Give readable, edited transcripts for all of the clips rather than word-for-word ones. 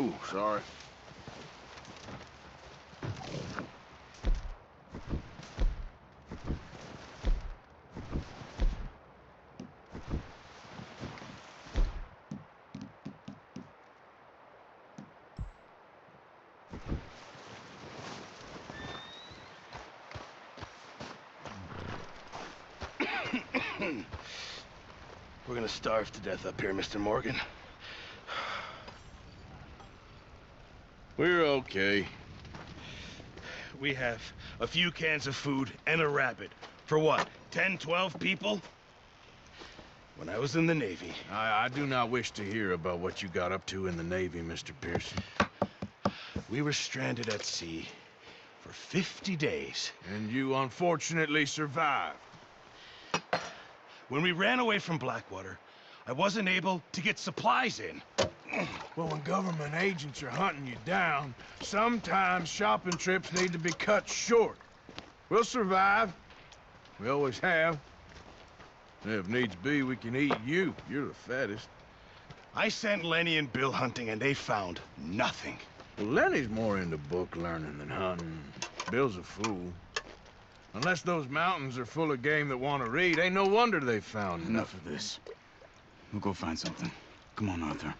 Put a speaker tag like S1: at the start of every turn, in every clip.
S1: Ooh, sorry.
S2: We're gonna starve to death up here, Mr. Morgan.
S1: We're okay.
S2: We have a few cans of food and a rabbit. For what, 10, 12 people? When I was in the Navy...
S1: I do not wish to hear about what you got up to in the Navy, Mr. Pearson.
S2: We were stranded at sea for 50 days.
S1: And you unfortunately survived.
S2: When we ran away from Blackwater, I wasn't able to get supplies in.
S1: Well, when government agents are hunting you down, sometimes shopping trips need to be cut short. We'll survive. We always have. And if needs be, we can eat you. You're the fattest.
S2: I sent Lenny and Bill hunting, and they found nothing.
S1: Well, Lenny's more into book learning than hunting. Bill's a fool. Unless those mountains are full of game that want to read, ain't no wonder they found
S3: Enough of this. We'll go find something. Come on, Arthur.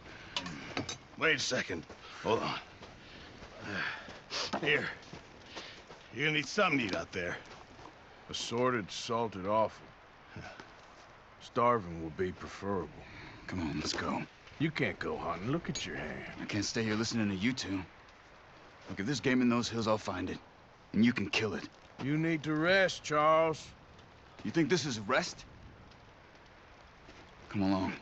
S2: Wait a second. Hold on. Here. You're gonna need something to eat out there.
S1: Assorted, salted offal. Starving would be preferable.
S3: Come on, let's go.
S1: You can't go hunting. Look at your hand.
S3: I can't stay here listening to you two. Look, if there's game in those hills, I'll find it. And you can kill it.
S1: You need to rest, Charles.
S3: You think this is rest? Come along.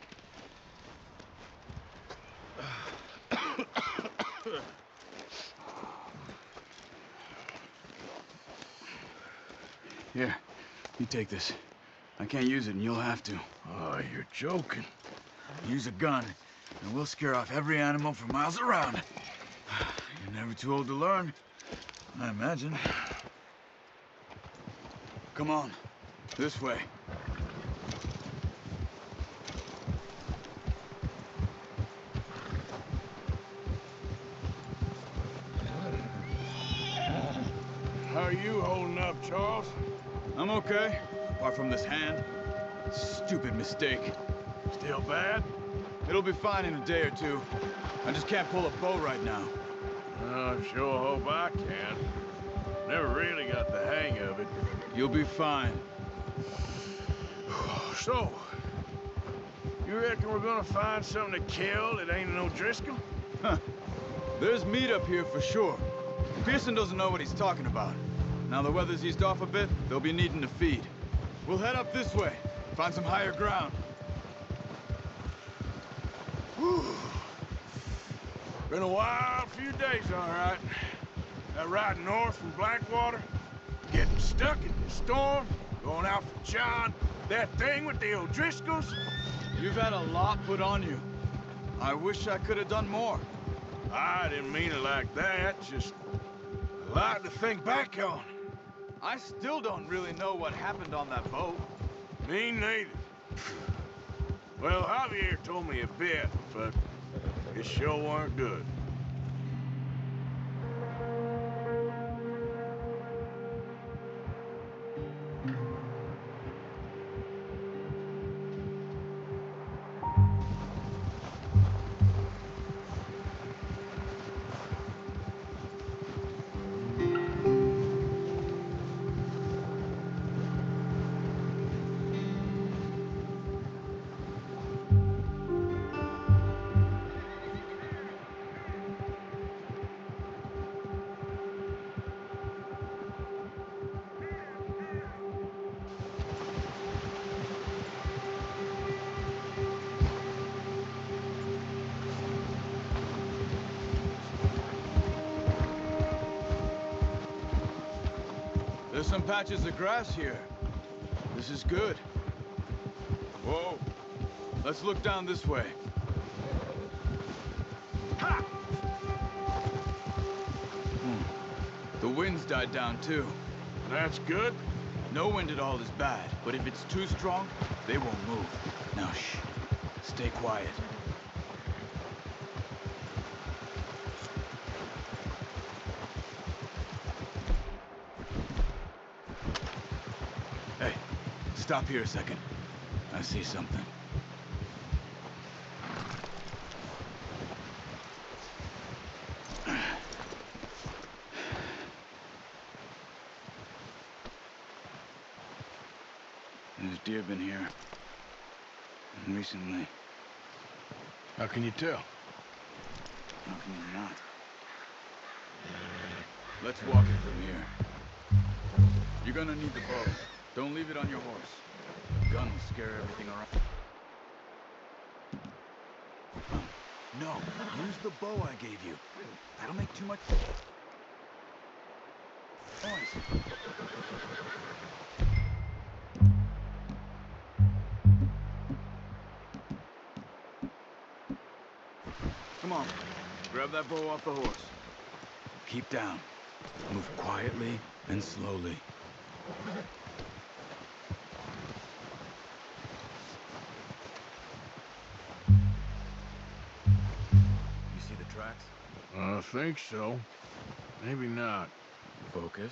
S3: Here, you take this. I can't use it, and you'll have to.
S1: Oh, you're joking.
S3: Use a gun, and we'll scare off every animal for miles around. You're never too old to learn, I imagine. Come on, this way.
S1: How are you holding up, Charles?
S3: I'm okay, apart from this hand. Stupid mistake.
S1: Still bad?
S3: It'll be fine in a day or two. I just can't pull a bow right now.
S1: I sure hope I can. Never really got the hang of it.
S3: You'll be fine.
S1: So, you reckon we're gonna find something to kill that ain't no Driscoll?
S3: Huh. There's meat up here for sure. Pearson doesn't know what he's talking about. Now the weather's eased off a bit, they'll be needing to feed. We'll head up this way, find some higher ground.
S1: Whew. Been a wild few days, all right. That ride north from Blackwater, getting stuck in the storm, going out for John, that thing with the O'Driscolls.
S3: You've had a lot put on you. I wish I could have done more.
S1: I didn't mean it like that, just a lot to think back on.
S3: I still don't really know what happened on that boat.
S1: Me neither. Well, Javier told me a bit, but it sure weren't good.
S3: There's some patches of grass here. This is good. Whoa. Let's look down this way. Ha! The wind's died down too.
S1: That's good.
S3: No wind at all is bad, but if it's too strong, they won't move. Now shh. Stay quiet. Stop here a second. I see something. There's deer been here. Recently.
S1: How can you tell?
S3: How can you not? Let's walk it from here. You're gonna need the bow. Don't leave it on your horse. The gun will scare everything around. No, use the bow I gave you. That'll make too much noise. Come on, grab that bow off the horse. Keep down. Move quietly and slowly. You see the tracks?
S1: I think so. Maybe not.
S3: Focus.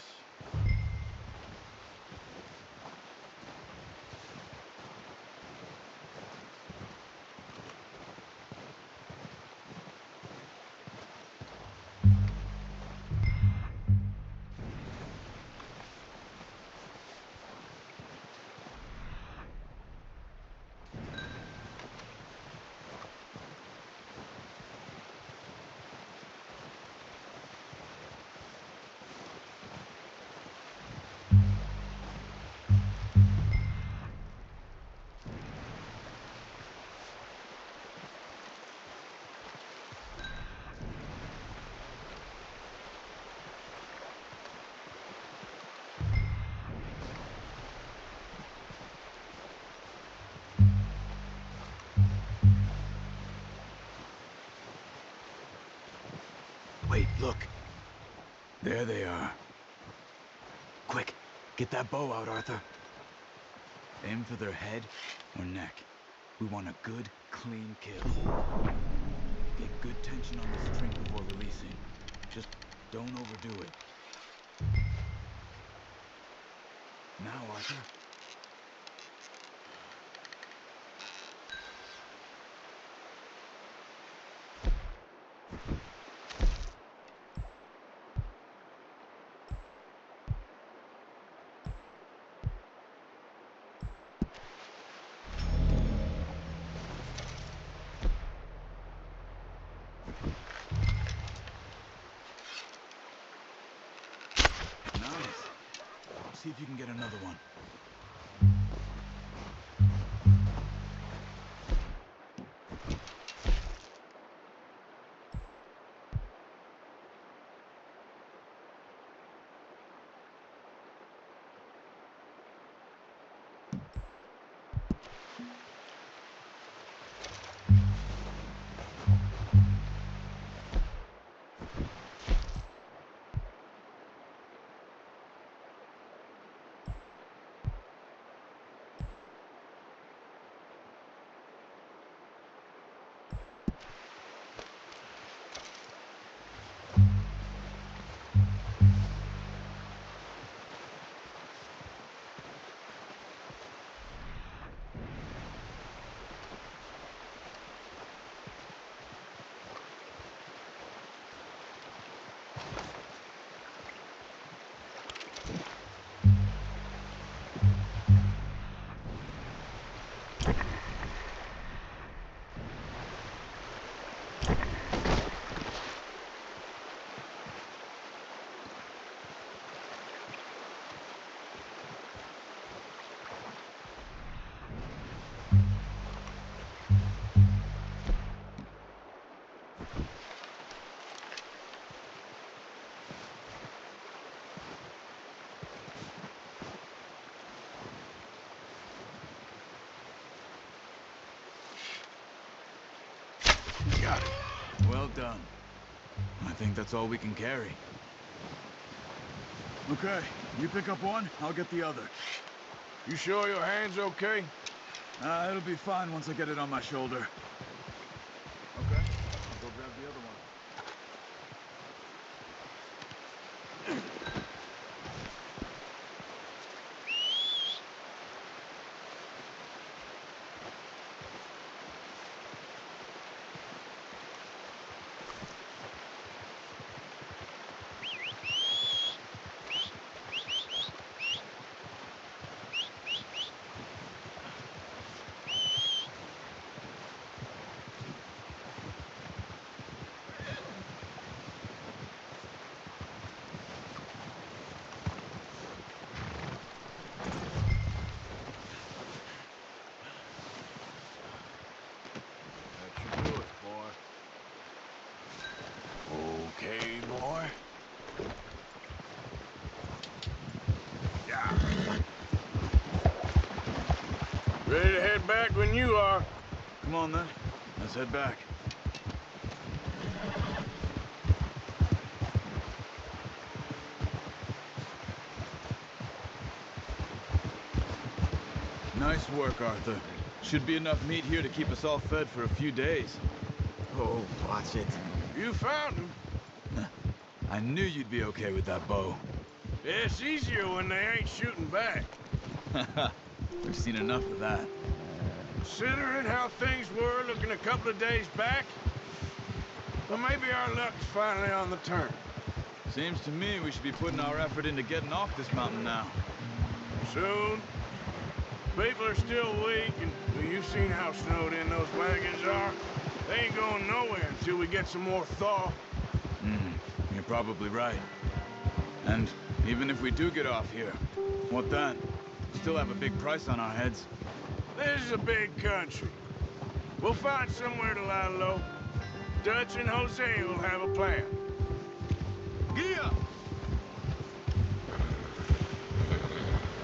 S3: Wait, look. There they are. Quick, get that bow out, Arthur. Aim for their head or neck. We want a good, clean kill. Get good tension on the string before releasing. Just don't overdo it. Now, Arthur. See if you can get another one.
S1: Got it.
S3: Well done. I think that's all we can carry. Okay, you pick up one, I'll get the other.
S1: You sure your hand's okay?
S3: It'll be fine once I get it on my shoulder. Okay, I'll go grab the other one.
S1: Ready to head back when you are.
S3: Come on, then. Let's head back. Nice work, Arthur. Should be enough meat here to keep us all fed for a few days.
S4: Oh, watch it.
S1: You found him.
S3: I knew you'd be okay with that bow.
S1: It's easier when they ain't shooting back.
S3: We've seen enough of that.
S1: Considering how things were looking a couple of days back, well, maybe our luck's finally on the turn.
S3: Seems to me we should be putting our effort into getting off this mountain now.
S1: Soon. People are still weak, and well, you've seen how snowed in those wagons are. They ain't going nowhere until we get some more thaw.
S3: You're probably right. And even if we do get off here, what then? Still have a big price on our heads.
S1: This is a big country. We'll find somewhere to lie low. Dutch and Jose will have a plan.
S3: Gia!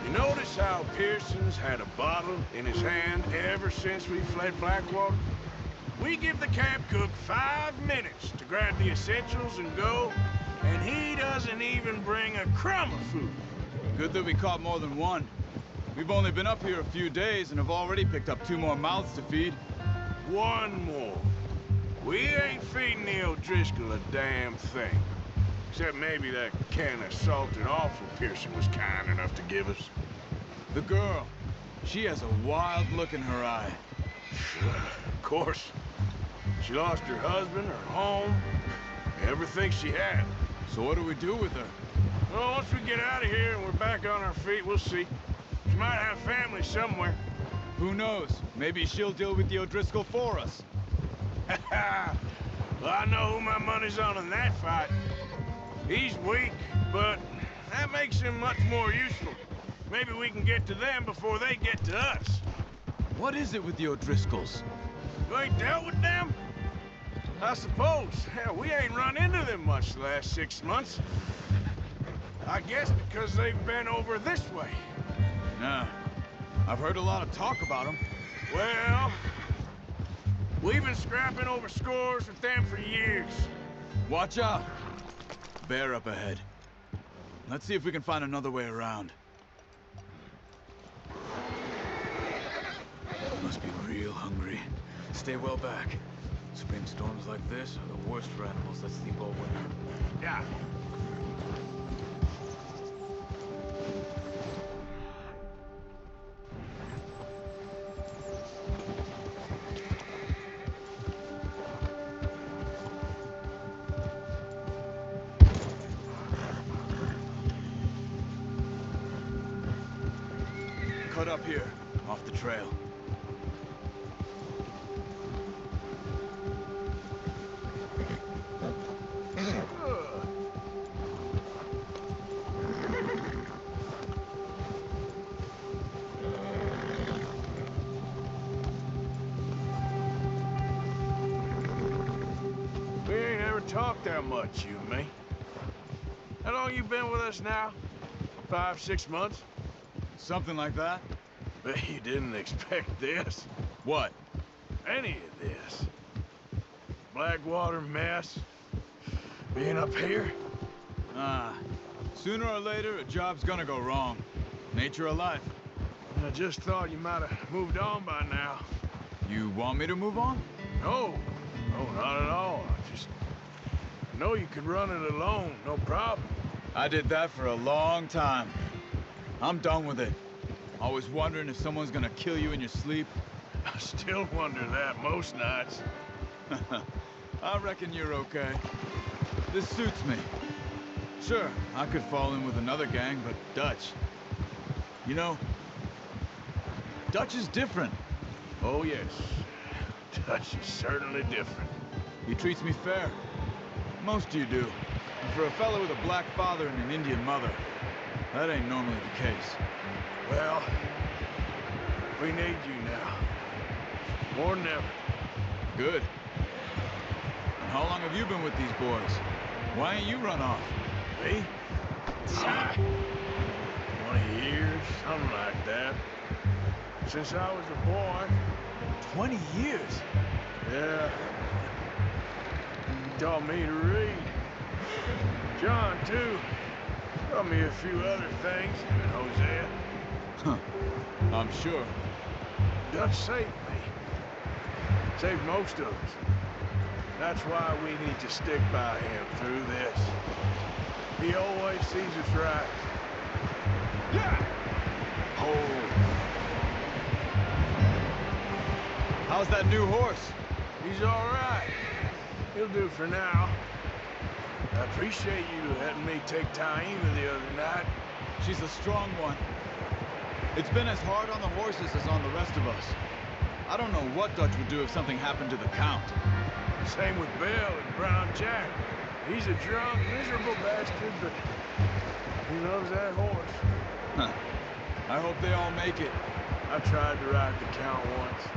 S1: You notice how Pearson's had a bottle in his hand ever since we fled Blackwater? We give the camp cook 5 minutes to grab the essentials and go, and he doesn't even bring a crumb of food.
S3: Good that we caught more than one. We've only been up here a few days and have already picked up 2 more mouths to feed.
S1: One more. We ain't feeding the O'Driscoll a damn thing. Except maybe that can of salted offal Pearson was kind enough to give us.
S3: The girl. She has a wild look in her eye.
S1: Of course. She lost her husband, her home, everything she had.
S3: So what do we do with her?
S1: Well, once we get out of here and we're back on our feet, we'll see. She might have family somewhere.
S3: Who knows? Maybe she'll deal with the O'Driscoll for us.
S1: Well, I know who my money's on in that fight. He's weak, but that makes him much more useful. Maybe we can get to them before they get to us.
S3: What is it with the O'Driscolls?
S1: You ain't dealt with them? I suppose. Hell, we ain't run into them much the last 6 months. I guess because they've been over this way.
S3: Nah. I've heard a lot of talk about them.
S1: Well, we've been scrapping over scores with them for years.
S3: Watch out! Bear up ahead. Let's see if we can find another way around. Must be real hungry. Stay well back. Spring storms like this are the worst for animals that sleep all winter.
S1: Yeah.
S3: Cut up here, off the trail.
S1: We ain't ever talked that much, you and me. How long you been with us now? 5, 6 months?
S3: Something like that?
S1: Bet you didn't expect this.
S3: What?
S1: Any of this. Blackwater mess. Being up here.
S3: Sooner or later, a job's gonna go wrong. Nature of life.
S1: I just thought you might have moved on by now.
S3: You want me to move on?
S1: No. No, not at all. I know you could run it alone, no problem.
S3: I did that for a long time. I'm done with it. Always wondering if someone's gonna kill you in your sleep.
S1: I still wonder that most nights.
S3: I reckon you're okay. This suits me. Sure, I could fall in with another gang, but Dutch. You know, Dutch is different.
S1: Oh, yes. Dutch is certainly different.
S3: He treats me fair. Most of you do. And for a fellow with a black father and an Indian mother, that ain't normally the case.
S1: Well, we need you now. More than ever.
S3: Good. And how long have you been with these boys? Why ain't you run off?
S1: Me? 20 years, something like that. since I was a boy.
S3: 20 years?
S1: Yeah. He taught me to read. John, too. Taught me a few other things, and Hosea.
S3: Huh. I'm sure.
S1: Dutch saved me. Saved most of us. That's why we need to stick by him through this. He always sees us right. Yeah! Oh.
S3: How's that new horse?
S1: He's all right. He'll do for now. I appreciate you letting me take Taima the other night.
S3: She's a strong one. It's been as hard on the horses as on the rest of us. I don't know what Dutch would do if something happened to the Count.
S1: Same with Bill and Brown Jack. He's a drunk, miserable bastard, but he loves that horse.
S3: Huh. I hope they all make it.
S1: I tried to ride the Count once.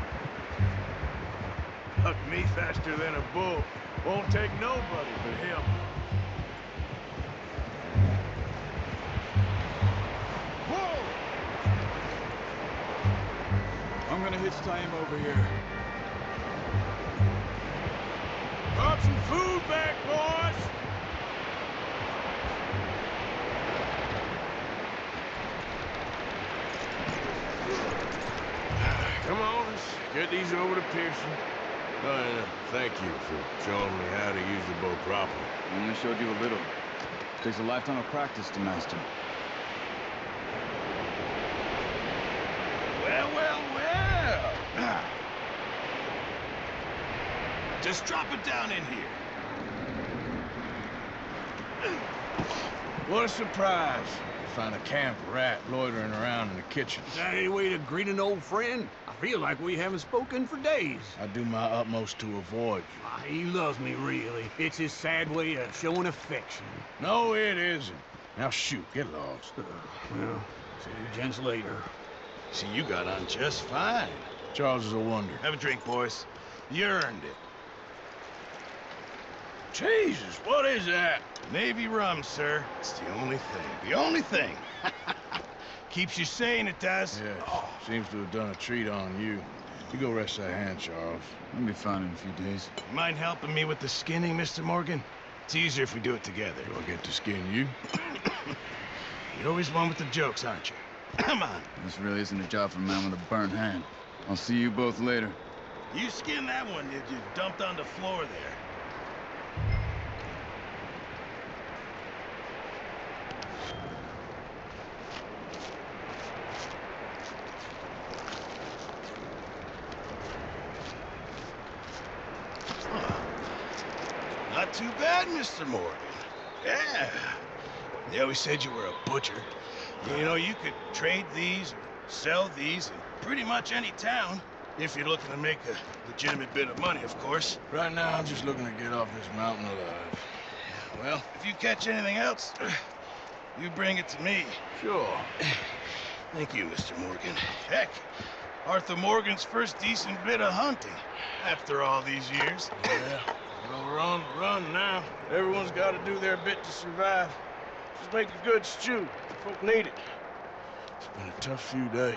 S1: Hucked me faster than a bull. Won't take nobody but him. Whoa!
S3: I'm gonna hitch Taima over here.
S1: Brought some food back, boys! Come on, let's get these over to Pearson. Thank you for showing me how to use the bow properly.
S3: I only showed you a little. Takes a lifetime of practice to master.
S2: Well, well, well. Just drop it down in here.
S1: What a surprise. Find a camp rat loitering around in the kitchen.
S5: Is that any way to greet an old friend? I feel like we haven't spoken for days.
S1: I do my utmost to avoid you.
S5: Ah, he loves me, really. It's his sad way of showing affection.
S1: No, it isn't. Now shoot, get lost.
S5: Well, see you gents later.
S2: See, you got on just fine.
S1: Charles is a wonder.
S2: Have a drink, boys. You earned it.
S1: Jesus, what is that?
S2: Navy rum, sir. It's the only thing. The only thing. Keeps you sane, it does.
S1: Yes, seems to have done a treat on you. You go rest that hand, Charles.
S3: I'll be fine in a few days.
S2: Mind helping me with the skinning, Mr. Morgan? It's easier if we do it together.
S1: Do I get to skin you?
S2: You're always one with the jokes, aren't you? Come on.
S3: This really isn't a job for a man with a burnt hand. I'll see you both later.
S2: You skinned that one, did you? Dumped on the floor there. Not too bad, Mr. Morgan. Yeah. They always said you were a butcher. You know, you could trade these or sell these in pretty much any town. If you're looking to make a legitimate bit of money, of course.
S1: Right now, I'm just looking to get off this mountain alive.
S2: Well, if you catch anything else, you bring it to me.
S1: Sure.
S2: Thank you, Mr. Morgan. Heck, Arthur Morgan's first decent bit of hunting after all these years.
S1: Yeah. Well, we're on the run now. Everyone's got to do their bit to survive. Just make a good stew. Folk need it. It's been a tough few days.